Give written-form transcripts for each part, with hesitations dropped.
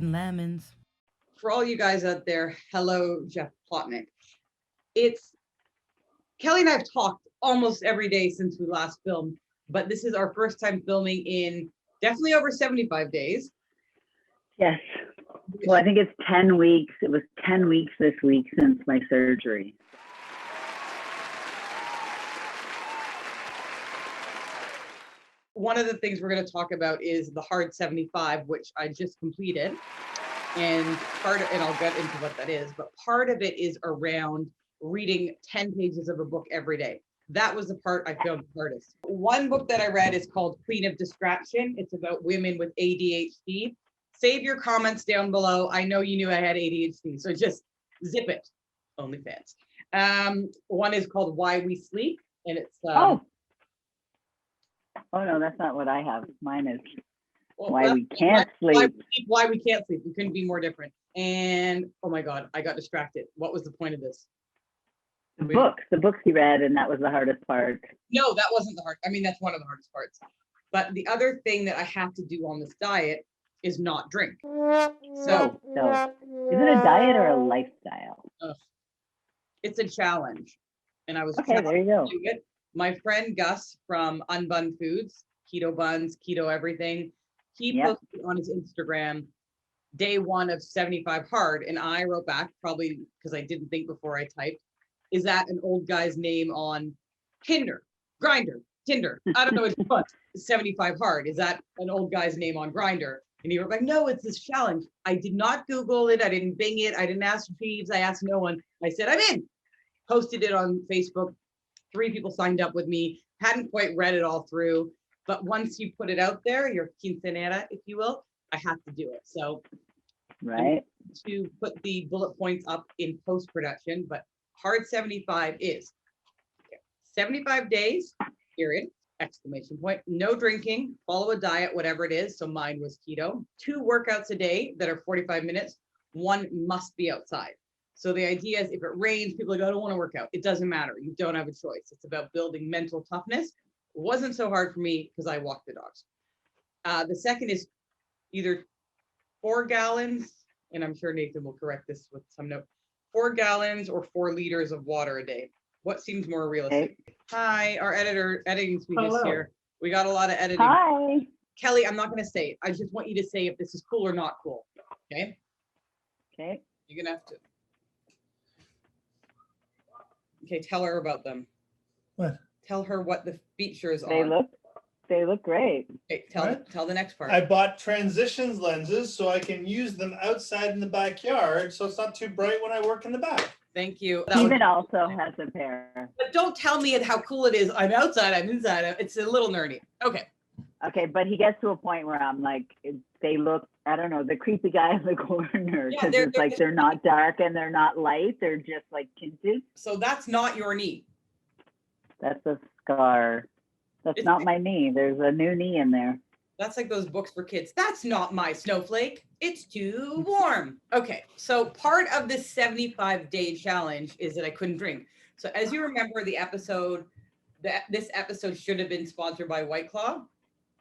and lemons. For all you guys out there, hello, Jeff Plotnick. It's Kelly and I have talked almost every day since we last filmed, but this is our first time filming in definitely over 75 days. Yes. Well, I think it's 10 weeks. It was 10 weeks this week since my surgery. One of the things we're going to talk about is the hard 75, which I just completed. And I'll get into what that is, but part of it is around reading 10 pages of a book every day. That was the part I found the hardest. One book that I read is called Queen of Distraction. It's about women with ADHD. Save your comments down below. I know you knew I had ADHD, so just zip it. OnlyFans. One is called Why We Sleep, and it's oh no, that's not what I have. Mine is Why We Can't Sleep. Why We Can't Sleep. We couldn't be more different. And oh my God, I got distracted. What was the point of this? The books you read, and that was the hardest part. No, that wasn't the hard. I mean, that's one of the hardest parts. But the other thing that I have to do on this diet is not drink. So is it a diet or a lifestyle? It's a challenge. And I was okay. There you go. It. My friend Gus from Unbun Foods, keto buns, keto everything, he posted on his Instagram day 1 of 75 hard, and I wrote back, probably because I didn't think before I typed, is that an old guy's name on Tinder, Grinder, Tinder? I don't know which one. 75 hard. Is that an old guy's name on Grinder? And he wrote back, no, it's this challenge. I did not Google it. I didn't Bing it. I didn't ask Jeeves. I asked no one. I said, I'm in. Posted it on Facebook. 3 people signed up with me. Hadn't quite read it all through. But once you put it out there, your quinceanera, if you will, I have to do it. So right to put the bullet points up in post-production, but hard 75 is 75 days, period, exclamation point, no drinking, follow a diet, whatever it is. So mine was keto, 2 workouts a day that are 45 minutes, 1 must be outside. So the idea is if it rains, people are like, I don't want to work out. It doesn't matter. You don't have a choice. It's about building mental toughness. It wasn't so hard for me because I walked the dogs. The second is either 4 gallons, and I'm sure Nathan will correct this with some note, 4 gallons or 4 liters of water a day. What seems more realistic? Hey. Hi, our editing suite is here. We got a lot of editing. Hi. Kelly, I'm not going to say it. I just want you to say if this is cool or not cool. Okay? Okay. You're going to have to. Okay, tell her about them. What? Tell her what the features are. They look great. Okay, tell the next part. I bought transitions lenses so I can use them outside in the backyard so it's not too bright when I work in the back. Thank you. Steven also has a pair. But don't tell me how cool it is. I'm outside, I'm inside. It's a little nerdy. Okay. Okay, but he gets to a point where I'm like, they look, I don't know, the creepy guy in the corner. Because it's like they're not dark and they're not light. They're just like tinted. So that's not your knee. That's a scar. That's not my knee. There's a new knee in there. That's like those books for kids. That's not my snowflake. It's too warm. Okay, so part of this 75-day challenge is that I couldn't drink. So as you remember the episode, this episode should have been sponsored by White Claw.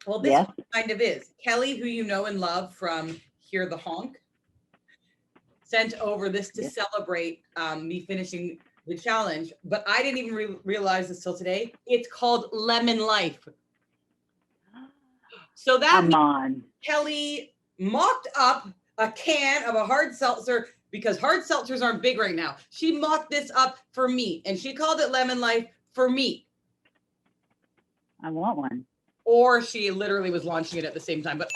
Well, this one kind of is. Kelly, who you know and love from Hear the Honk, sent over this to celebrate me finishing the challenge, but I didn't even merealize this till today. It's called Lemon Life. So that means Kelly mocked up a can of a hard seltzer because hard seltzers aren't big right now. She mocked this up for me and she called it Lemon Life for me. I want one. Or she literally was launching it at the same time. But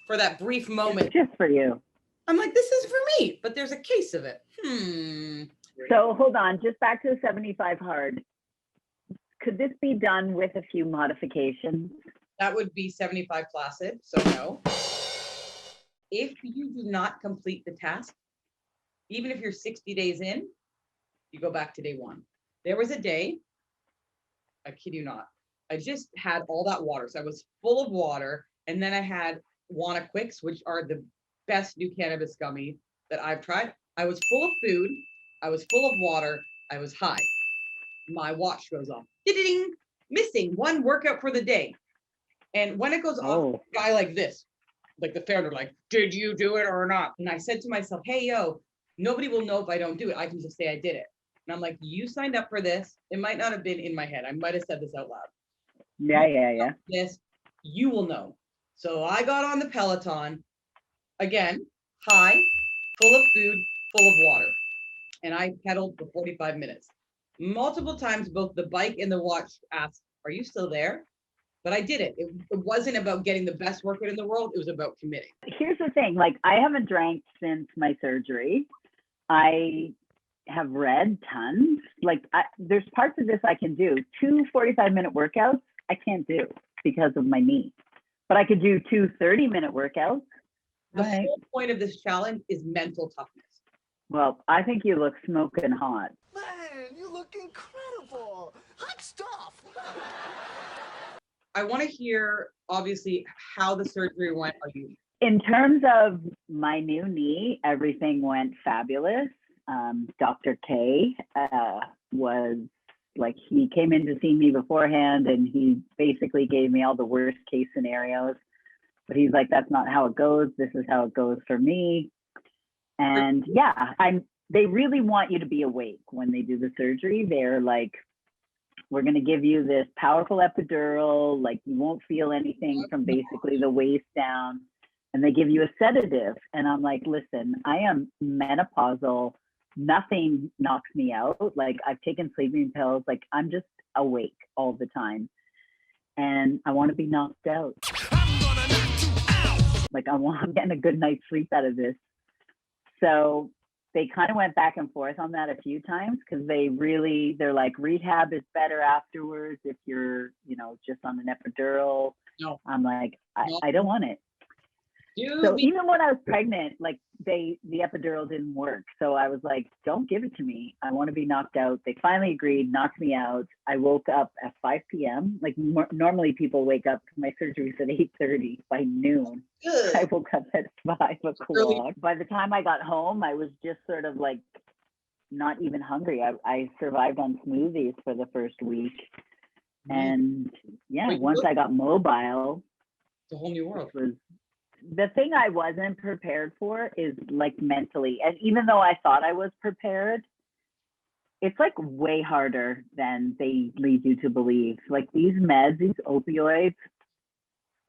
for that brief moment. It's just for you. I'm like, this is for me, but there's a case of it. So hold on, just back to the 75 hard. Could this be done with a few modifications? That would be 75 flaccid, so no. If you do not complete the task, even if you're 60 days in, you go back to day 1. There was a day, I kid you not, I just had all that water. So I was full of water, and then I had Wanna Quicks, which are the best new cannabis gummy that I've tried. I was full of food. I was full of water. I was high. My watch goes off. Ding, missing 1 workout for the day. And when it goes off, a guy like this, like the founder, like, did you do it or not? And I said to myself, hey, yo, nobody will know if I don't do it. I can just say I did it. And I'm like, you signed up for this. It might not have been in my head. I might have said this out loud. Yeah. This, you will know. So I got on the Peloton, again, high, full of food, full of water. And I pedaled for 45 minutes. Multiple times, both the bike and the watch asked, are you still there? But I did it. It wasn't about getting the best workout in the world. It was about committing. Here's the thing. Like, I haven't drank since my surgery. I have read tons. Like, there's parts of this I can do. 2 45-minute workouts, I can't do because of my knee. But I could do 2 30-minute workouts. The whole point of this challenge is mental toughness. Well, I think you look smoking hot. Man, you look incredible. Hot stuff. I want to hear, obviously, how the surgery went. In terms of my new knee, everything went fabulous. Dr. K was like, he came in to see me beforehand and he basically gave me all the worst case scenarios. But he's like, that's not how it goes. This is how it goes for me. And yeah, they really want you to be awake when they do the surgery. They're like, we're going to give you this powerful epidural, like you won't feel anything from basically the waist down. And they give you a sedative. And I'm like, listen, I am menopausal. Nothing knocks me out. Like, I've taken sleeping pills. Like, I'm just awake all the time. And I want to be knocked out. Like, I'm getting a good night's sleep out of this. So they kind of went back and forth on that a few times because they're like, rehab is better afterwards if you're, just on an epidural. No. I'm like, No. I don't want it. So even when I was pregnant, like the epidural didn't work. So I was like, don't give it to me. I want to be knocked out. They finally agreed, knocked me out. I woke up at 5 p.m. Like normally people wake up, my surgery's at 8:30. By noon, Good. I woke up at 5 o'clock. Early. By the time I got home, I was just sort of like not even hungry. I survived on smoothies for the first week. And yeah, once I got mobile, it's a whole new world. The thing I wasn't prepared for is like mentally, and even though I thought I was prepared, it's like way harder than they lead you to believe. Like these meds, these opioids,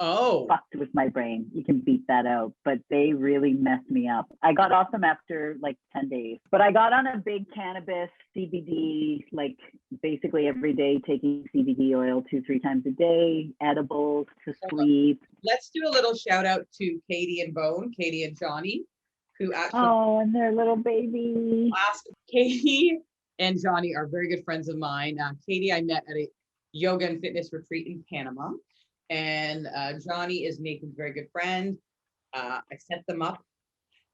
fucked with my brain. You can beat that out, but they really messed me up. I got off them after like 10 days, but I got on a big cannabis CBD, like basically every day, taking CBD oil 2-3 times a day, edibles to sleep. Let's do a little shout out to Katie and Johnny, who actually. Oh, and their little baby. Katie and Johnny are very good friends of mine. Katie, I met at a yoga and fitness retreat in Panama. And Johnny is Nathan's very good friend. I set them up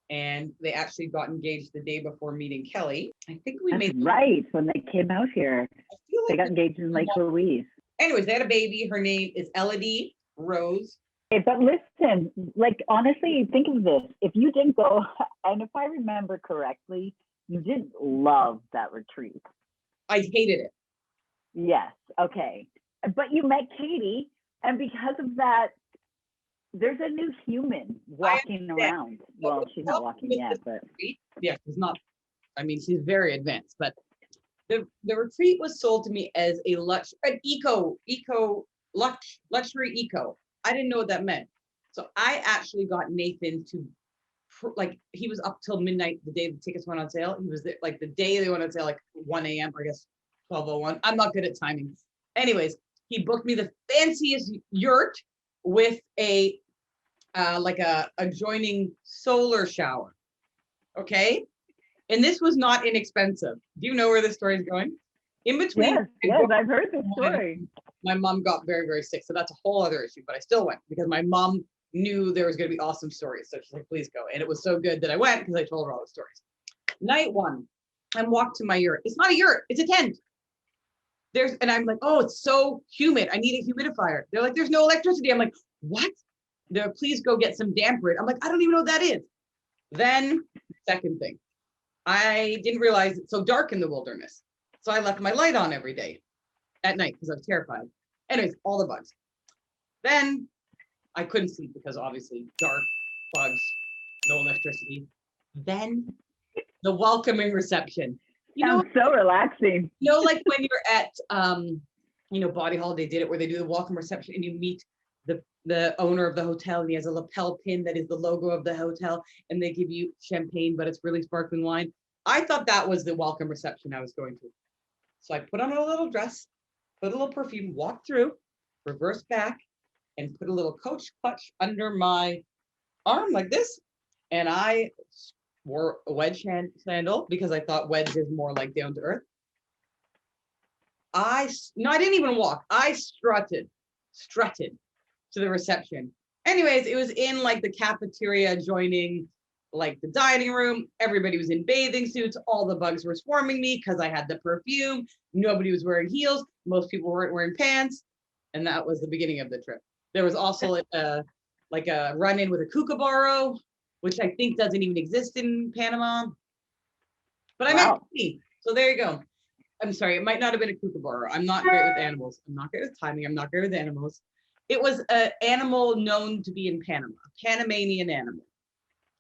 and they actually got engaged the day before meeting Kelly. I think we That's made. Right, when they came out here. I feel like they got engaged in Lake Louise. Anyways, they had a baby. Her name is Elodie Rose. Okay, but listen, like honestly, think of this. If you didn't go, and if I remember correctly, you didn't love that retreat. I hated it. Yes, okay. But you met Katie. And because of that, there's a new human walking around. Well, she's not walking yet, but yeah, she's not. I mean, she's very advanced. But the retreat was sold to me as an luxury eco. I didn't know what that meant. So I actually got Nathan to, like, he was up till midnight the day the tickets went on sale. He was there, like the day they went on sale, like 1 a.m. or I guess 12:01. I'm not good at timing. Anyways. He booked me the fanciest yurt with a adjoining solar shower. Okay. And this was not inexpensive. Do you know where this story is going? In between. Yes, I've heard the story. My mom got very, very sick. So that's a whole other issue, but I still went because my mom knew there was going to be awesome stories. So she's like, please go. And it was so good that I went because I told her all the stories. Night 1, I walked to my yurt. It's not a yurt, it's a tent. And I'm like, oh, it's so humid. I need a humidifier. They're like, there's no electricity. I'm like, what? They're like, please go get some damper. I'm like, I don't even know what that is. Then, second thing, I didn't realize it's so dark in the wilderness. So I left my light on every day at night because I was terrified. Anyways, all the bugs. Then I couldn't sleep because obviously dark, bugs, no electricity. Then the welcoming reception. Sounds so relaxing. Like when you're at Body Hall, they did it where they do the welcome reception and you meet the owner of the hotel and he has a lapel pin that is the logo of the hotel and they give you champagne, but it's really sparkling wine. I thought that was the welcome reception I was going to. So I put on a little dress, put a little perfume, walked through, reversed back, and put a little Coach clutch under my arm like this. And I wore a wedge sandal because I thought wedge is more like down to earth. I didn't even walk. I strutted to the reception. Anyways, it was in like the cafeteria adjoining like the dining room. Everybody was in bathing suits. All the bugs were swarming me because I had the perfume. Nobody was wearing heels. Most people weren't wearing pants. And that was the beginning of the trip. There was also a run-in with a kookaburra, which I think doesn't even exist in Panama. But I meant me. So there you go. I'm sorry, it might not have been a kookaburra. I'm not great with animals. I'm not great with timing. I'm not great with animals. It was an animal known to be in Panama, a Panamanian animal.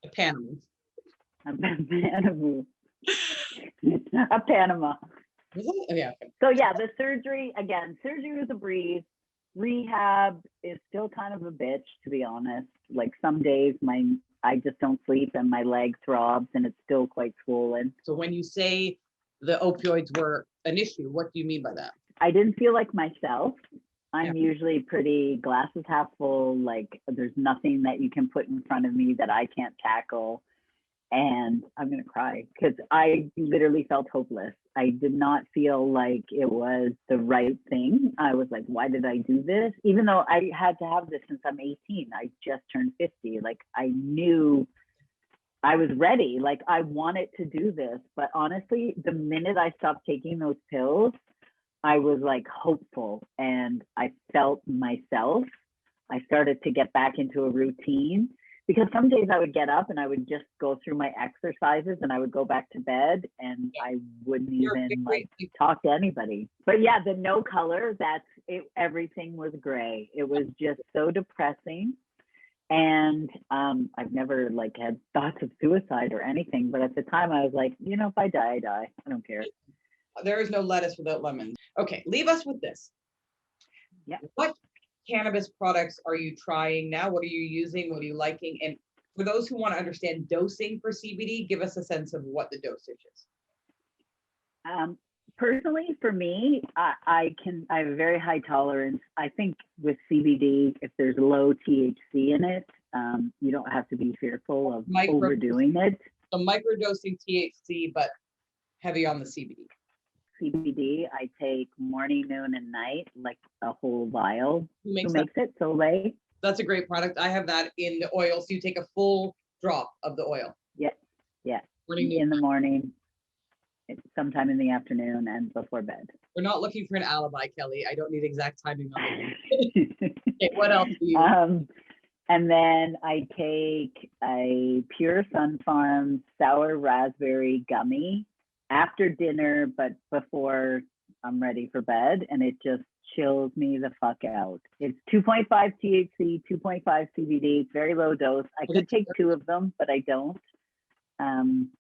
A Panama. A Panama. A Panama. Oh, yeah. So yeah, the surgery was a breeze. Rehab is still kind of a bitch, to be honest. Like some days I just don't sleep and my leg throbs and it's still quite swollen. So when you say the opioids were an issue, what do you mean by that? I didn't feel like myself. I'm usually pretty glasses half full, like there's nothing that you can put in front of me that I can't tackle. And I'm gonna cry because I literally felt hopeless. I did not feel like it was the right thing. I was like, why did I do this? Even though I had to have this since I'm 18, I just turned 50. Like I knew I was ready. Like I wanted to do this. But honestly, the minute I stopped taking those pills, I was like hopeful and I felt myself. I started to get back into a routine because some days I would get up and I would just go through my exercises and I would go back to bed and I wouldn't even like talk to anybody. But yeah, the no color, that's it. Everything was gray. It was just so depressing. And I've never like had thoughts of suicide or anything. But at the time I was like, if I die, I die. I don't care. There is no lettuce without lemons. Okay, leave us with this. Yeah. What cannabis products are you trying now? What are you using? What are you liking? And for those who want to understand dosing for CBD, give us a sense of what the dosage is. Personally, for me, I have a very high tolerance. I think with CBD, if there's low THC in it, you don't have to be fearful of overdoing it. So microdosing THC, but heavy on the CBD. CBD, I take morning, noon, and night, like a whole vial. Who makes it? Soleil. That's a great product. I have that in the oil. So you take a full drop of the oil. Yes. In the morning, sometime in the afternoon, and before bed. We're not looking for an alibi, Kelly. I don't need exact timing on it. Okay, what else do you? And then I take a Pure Sun Farms sour raspberry gummy after dinner, but before I'm ready for bed, and it just chills me the fuck out. It's 2.5 THC, 2.5 CBD. It's very low dose. I could take 2 of them, but I don't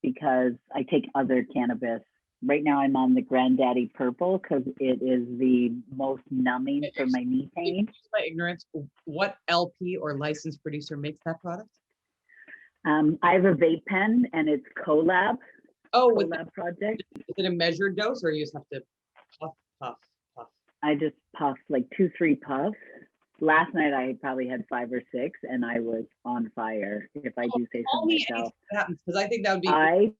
because I take other cannabis. Right now I'm on the Granddaddy Purple because it is the most numbing for my knee pain. My ignorance, what LP or licensed producer makes that product? I have a vape pen and it's Collab. Oh, Collab project. Is it a measured dose or you just have to puff? I just puffed like 2-3 puffs. Last night I probably had 5 or 6 and I was on fire, if I do say so myself. Because I think that would be.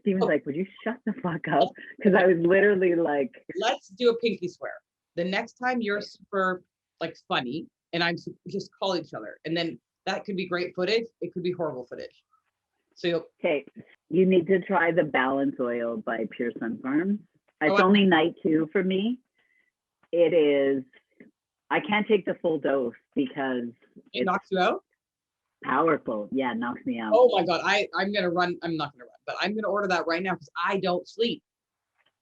Steven's like, would you shut the fuck up? Because I was literally like. Let's do a pinky swear. The next time you're super like funny and I'm just call each other. And then that could be great footage. It could be horrible footage. So okay, you need to try the Balance Oil by Pure Sun Farms. It's only night 2 for me. It is. I can't take the full dose because it knocks you out. Powerful, yeah, knocks me out. Oh my god, I'm gonna run. I'm not gonna run, but I'm gonna order that right now because I don't sleep.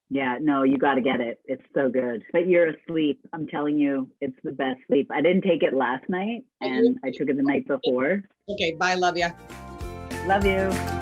Yeah, no, you got to get it. It's so good. But you're asleep. I'm telling you, it's the best sleep. I didn't take it last night and I took it the night before. Okay, bye, love ya. Love you.